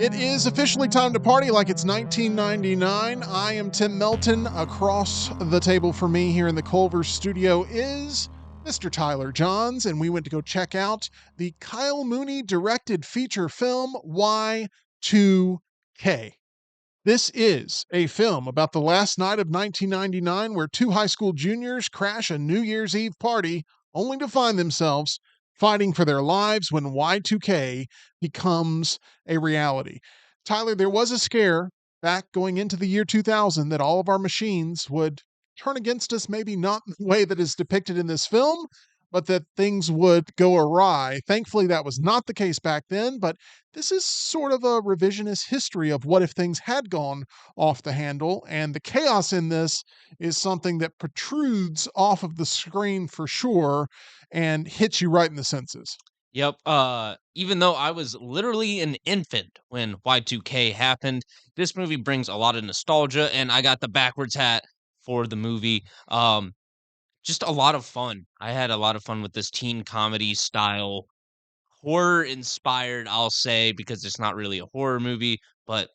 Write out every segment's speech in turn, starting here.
It is officially time to party like it's 1999. I am Tim Melton. Across the table for me here in the Culver studio is Mr. Tyler Johns, and we went to go check out the Kyle Mooney directed feature film Y2K. This is a film about the last night of 1999 where two high school juniors crash a New Year's Eve party only to find themselves fighting for their lives when Y2K becomes a reality. Tyler, there was a scare back going into the year 2000 that all of our machines would turn against us, maybe not in the way that is depicted in this film, but that things would go awry. Thankfully, that was not the case back then, but this is sort of a revisionist history of what if things had gone off the handle, and the chaos in this is something that protrudes off of the screen for sure and hits you right in the senses. Yep. Even though I was literally an infant when Y2K happened, this movie brings a lot of nostalgia, and I got the backwards hat for the movie. Just a lot of fun. I had a lot of fun with this teen comedy style, horror inspired, I'll say, because it's not really a horror movie, but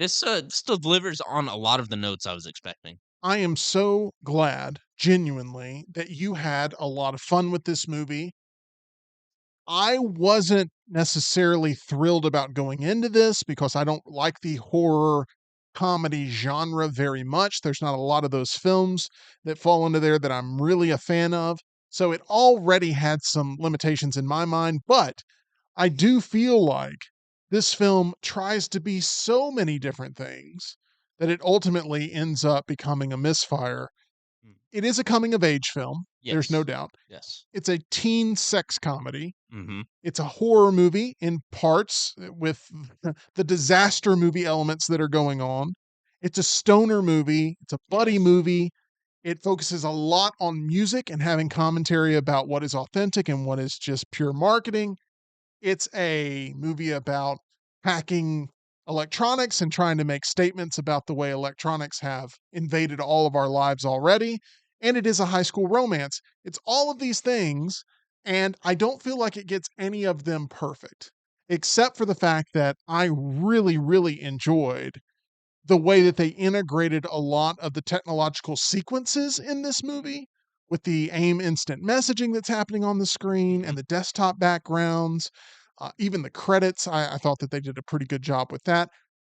this delivers on a lot of the notes I was expecting. I am so glad, genuinely, that you had a lot of fun with this movie. I wasn't necessarily thrilled about going into this because I don't like the horror comedy genre very much. There's not a lot of those films that fall into there that I'm really a fan of. So it already had some limitations in my mind, but I do feel like this film tries to be so many different things that it ultimately ends up becoming a misfire. Mm. It is a coming of age film, there's no Yes. doubt. Yes. It's a teen sex comedy. Hmm. It's a horror movie in parts with the disaster movie elements that are going on. It's a stoner movie. It's a buddy Yes. movie. It focuses a lot on music and having commentary about what is authentic and what is just pure marketing. It's a movie about hacking electronics and trying to make statements about the way electronics have invaded all of our lives already. And it is a high school romance. It's all of these things, and I don't feel like it gets any of them perfect, except for the fact that I really, really enjoyed the way that they integrated a lot of the technological sequences in this movie with the AIM instant messaging that's happening on the screen Hmm. and the desktop backgrounds. Even the credits, I thought that they did a pretty good job with that.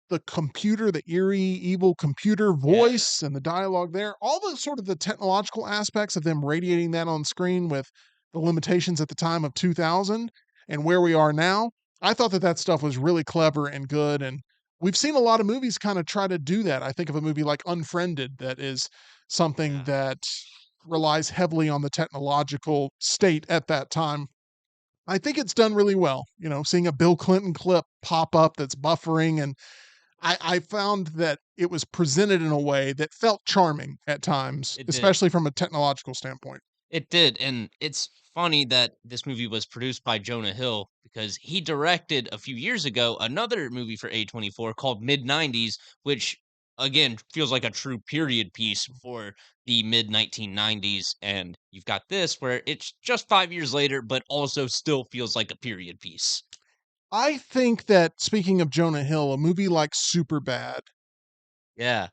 The computer, the eerie, evil computer Yeah. voice and the dialogue there, all the sort of the technological aspects of them radiating that on screen with the limitations at the time of 2000 and where we are now. I thought that that stuff was really clever and good. And we've seen a lot of movies kind of try to do that. I think of a movie like Unfriended that is something Yeah. that relies heavily on the technological state at that time. I think it's done really well. Seeing a Bill Clinton clip pop up that's buffering, and I found that it was presented in a way that felt charming at times, It did. especially from a technological standpoint. It did, and it's funny that this movie was produced by Jonah Hill because he directed a few years ago another movie for A24 called Mid-90s, which again feels like a true period piece for the mid 1990s. And you've got this where it's just 5 years later, but also still feels like a period piece. I think that speaking of Jonah Hill, a movie like Superbad, Yeah,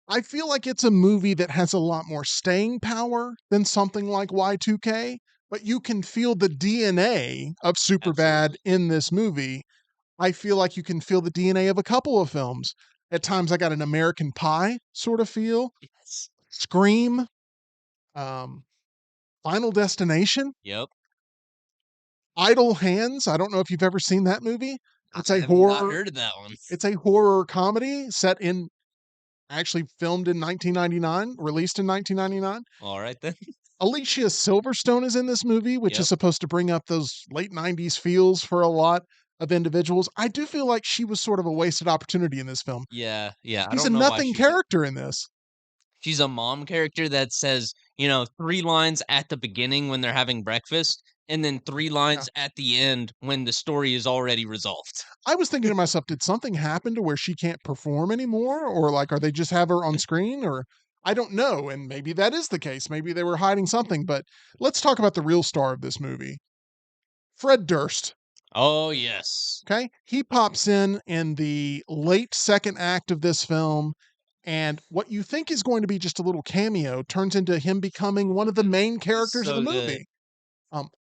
I feel like it's a movie that has a lot more staying power than something like Y2K, but you can feel the DNA of Superbad absolutely. in this movie. I feel like you can feel the DNA of a couple of films. At times, I got an American Pie sort of feel, Yes. Scream, um, Final Destination, Yep. Idle Hands. I don't know if you've ever seen that movie. I It's a have not horror. heard of that one. It's a horror comedy set in actually filmed in 1999, released in 1999. All right then. Alicia Silverstone is in this movie, which is Yep. supposed to bring up those late 90s feels for a lot of individuals. I do feel like she was sort of a wasted opportunity in this film. Yeah, yeah. I She's a don't know why nothing she's a character in this. she's a mom character that says, 3 lines at the beginning when they're having breakfast, and then 3 Yeah. lines at the end when the story is already resolved. I was thinking to myself, did something happen to where she can't perform anymore? Or like, are they just have her on screen? Or I don't know. And maybe that is the case. Maybe they were hiding something. But let's talk about the real star of this movie, Fred Durst. Oh, yes. Okay. He pops in the late second act of this film. And what you think is going to be just a little cameo turns into him becoming one of the main He's characters of the so good. movie.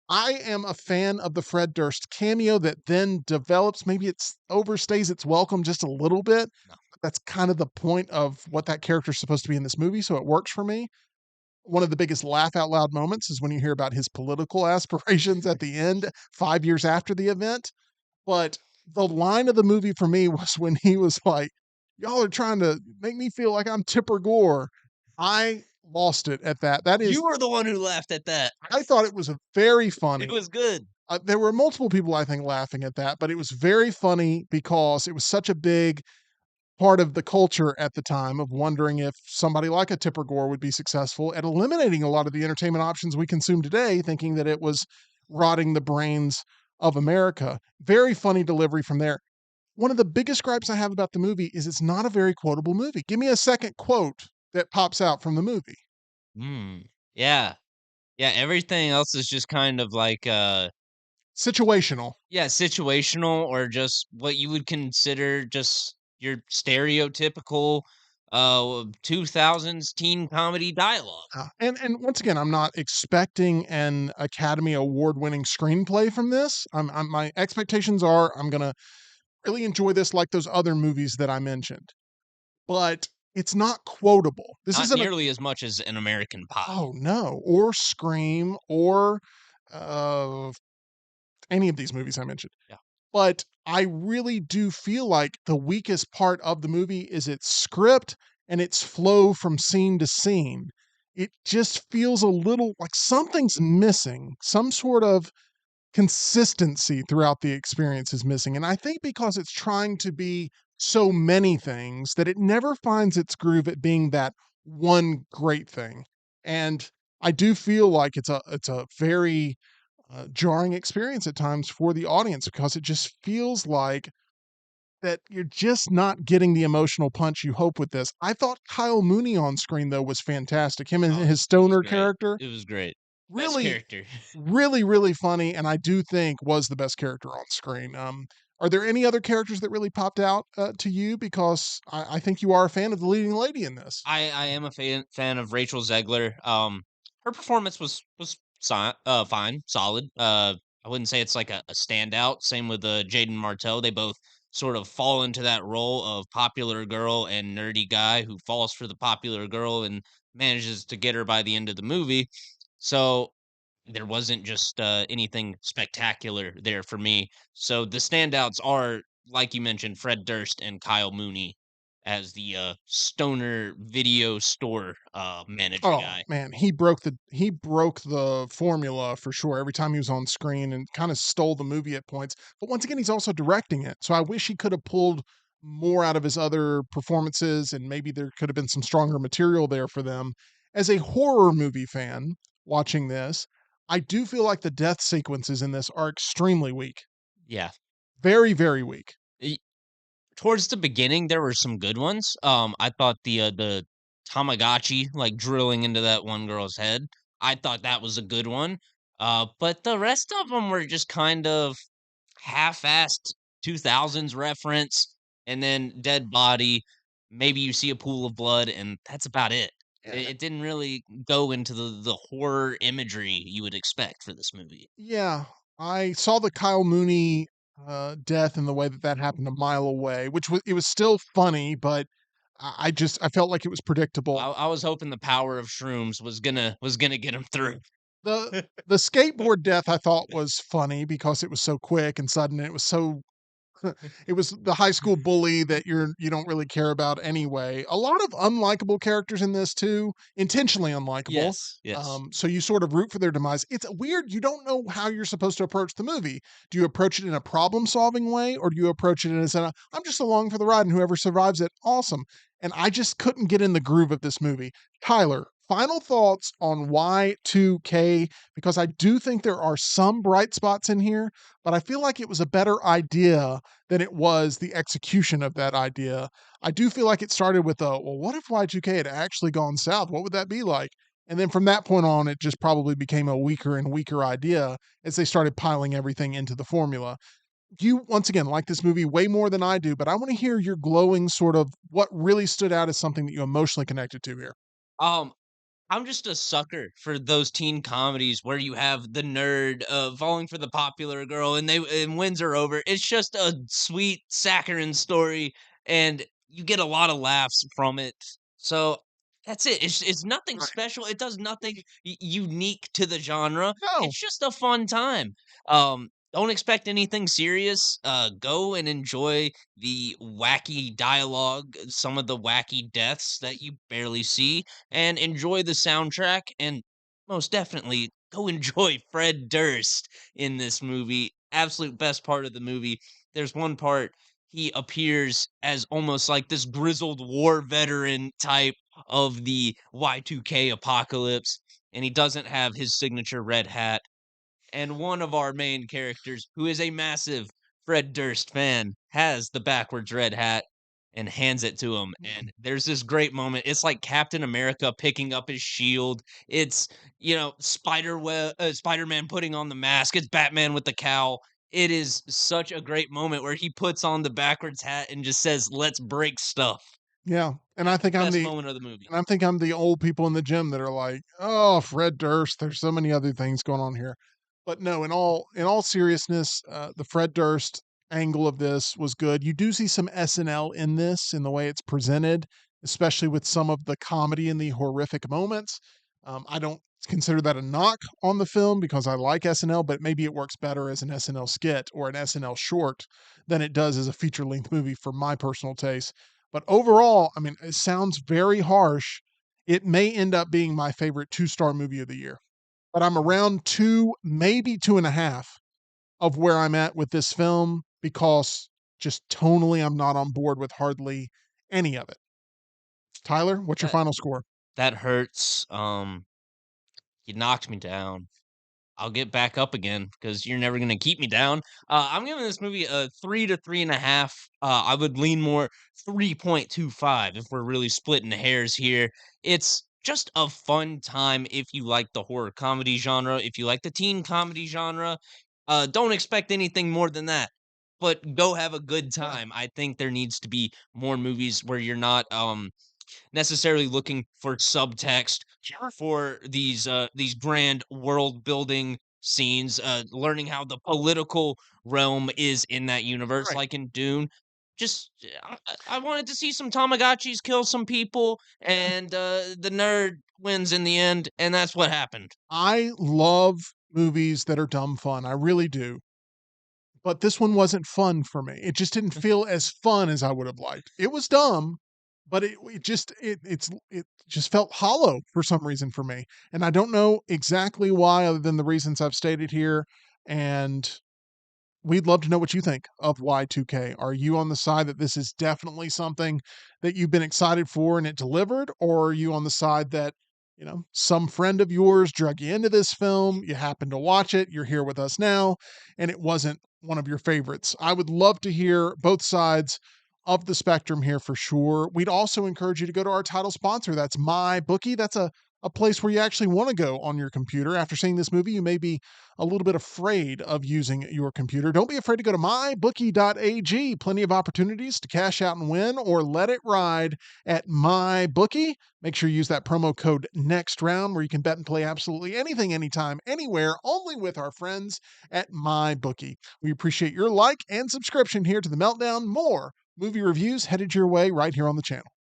I am a fan of the Fred Durst cameo that then develops. Maybe it's overstays its welcome just a little bit. No. That's kind of the point of what that character is supposed to be in this movie, so it works for me. One of the biggest laugh out loud moments is when you hear about his political aspirations at the end, 5 years after the event. But the line of the movie for me was when he was like, "Y'all are trying to make me feel like I'm Tipper Gore." I lost it at that. That is, You were the one who laughed at that. I thought it was a very It funny. was good. There were multiple people, I think, laughing at that, but it was very funny because it was such a big part of the culture at the time of wondering if somebody like a Tipper Gore would be successful at eliminating a lot of the entertainment options we consume today, thinking that it was rotting the brains of America. Very funny delivery from there. One of the biggest gripes I have about the movie is it's not a very quotable movie. Give me a second quote that pops out from the movie. Mm. Yeah. Yeah, everything else is just kind of like, Situational. yeah, situational or just what you would consider just your stereotypical, 2000s teen comedy dialogue. And once again, I'm not expecting an Academy Award winning screenplay from this. My expectations are I'm gonna really enjoy this like those other movies that I mentioned, but it's not quotable. This Not isn't a nearly as much as An American Pie. oh no, or Scream or uh, any of these movies I mentioned. Yeah. But I really do feel like the weakest part of the movie is its script and its flow from scene to scene. It just feels a little like something's missing. Some sort of consistency throughout the experience is missing. And I think because it's trying to be so many things that it never finds its groove at being that one great thing. And I do feel like it's a very jarring experience at times for the audience because it just feels like that you're just not getting the emotional punch you hope with this. I thought Kyle Mooney on screen though was fantastic. Him and Oh, his it was stoner great. character, It was great. Best really, character. really funny, and I do think was the best character on screen. Are there any other characters that really popped out to you? Because I think you are a fan of the leading lady in this. I am a fan of Rachel Zegler. Her performance was fine, solid. I wouldn't say it's like a standout. Same with Jaden Martell. They both sort of fall into that role of popular girl and nerdy guy who falls for the popular girl and manages to get her by the end of the movie. So there wasn't just anything spectacular there for me. So the standouts are, like you mentioned, Fred Durst and Kyle Mooney as the stoner video store manager Oh guy. man, he broke the formula for sure every time he was on screen and kind of stole the movie at points. But once again, he's also directing it. So I wish he could have pulled more out of his other performances and maybe there could have been some stronger material there for them. As a horror movie fan watching this, I do feel like the death sequences in this are extremely weak. Yeah. Very weak. Towards the beginning, there were some good ones. I thought the Tamagotchi, like, drilling into that one girl's head, I thought that was a good one. But the rest of them were just kind of half-assed 2000s reference, and then dead body, maybe you see a pool of blood, and that's about it. It didn't really go into the horror imagery you would expect for this movie. Yeah, I saw the Kyle Mooney, death and the way that that happened a mile away, which was it was still funny, but I felt like it was predictable. I was hoping the power of shrooms was gonna get him through. The the skateboard death I thought was funny because it was so quick and sudden, and it was so it was the high school bully that you don't really care about anyway. A lot of unlikable characters in this too, intentionally unlikable. Yes, yes. So you sort of root for their demise. It's weird. You don't know how you're supposed to approach the movie. Do you approach it in a problem-solving way, or do you approach it as I'm just along for the ride, and whoever survives it, awesome. And I just couldn't get in the groove of this movie. Tyler, final thoughts on Y2K because I do think there are some bright spots in here, but I feel like it was a better idea than it was the execution of that idea. I do feel like it started with well, what if Y2K had actually gone south? What would that be like? And then from that point on, it just probably became a weaker and weaker idea as they started piling everything into the formula. You, once again, like this movie way more than I do, but I want to hear your glowing sort of what really stood out as something that you emotionally connected to here. Um, I'm just a sucker for those teen comedies where you have the nerd, falling for the popular girl and wins her over. It's just a sweet saccharine story, and you get a lot of laughs from it. So, that's it. It's nothing Right. special. It does nothing unique to the genre. No. It's just a fun time. Don't expect anything serious. Go and enjoy the wacky dialogue, some of the wacky deaths that you barely see, and enjoy the soundtrack, and most definitely go enjoy Fred Durst in this movie. Absolute best part of the movie. There's one part he appears as almost like this grizzled war veteran type of the Y2K apocalypse, and he doesn't have his signature red hat, and one of our main characters, who is a massive Fred Durst fan, has the backwards red hat and hands it to him. And there's this great moment. It's like Captain America picking up his shield. It's Spider-Man putting on the mask. It's Batman with the cowl. It is such a great moment where he puts on the backwards hat and just says, "Let's break stuff." Yeah, and I think I'm Best the moment of the movie. and I think I'm the old people in the gym that are like, "Oh, Fred Durst, there's so many other things going on here." But no, in all seriousness, the Fred Durst angle of this was good. You do see some SNL in this, in the way it's presented, especially with some of the comedy and the horrific moments. I don't consider that a knock on the film because I like SNL, but maybe it works better as an SNL skit or an SNL short than it does as a feature-length movie for my personal taste. But overall, I mean, it sounds very harsh. It may end up being my favorite two-star movie of the year, but I'm around two, maybe two and a half of where I'm at with this film because just tonally, I'm not on board with hardly any of it. Tyler, what's your That final score? that hurts. You knocked me down. I'll get back up again because you're never gonna keep me down. I'm giving this movie a 3 to 3.5. I would lean more 3.25 if we're really splitting hairs here. It's just a fun time if you like the horror comedy genre, if you like the teen comedy genre. Don't expect anything more than that, but go have a good Yeah. time. I think there needs to be more movies where you're not necessarily looking for subtext Sure. for these grand world building scenes, learning how the political realm is in that universe, Right. like in Dune. Just I wanted to see some Tamagotchis kill some people, and the nerd wins in the end, and that's what happened. I love movies that are dumb fun. I really do. But this one wasn't fun for me. It just didn't feel as fun as I would have liked. It was dumb, but it just felt hollow for some reason for me. And I don't know exactly why other than the reasons I've stated here. And we'd love to know what you think of Y2K. Are you on the side that this is definitely something that you've been excited for and it delivered? Or are you on the side that, some friend of yours drug you into this film, you happened to watch it, you're here with us now, and it wasn't one of your favorites? I would love to hear both sides of the spectrum here for sure. We'd also encourage you to go to our title sponsor. That's My Bookie. That's a place where you actually want to go on your computer. After seeing this movie, you may be a little bit afraid of using your computer. Don't be afraid to go to mybookie.ag. Plenty of opportunities to cash out and win or let it ride at MyBookie. Make sure you use that promo code next round where you can bet and play absolutely anything, anytime, anywhere, only with our friends at MyBookie. We appreciate your like and subscription here to The Meltdown. More movie reviews headed your way right here on the channel.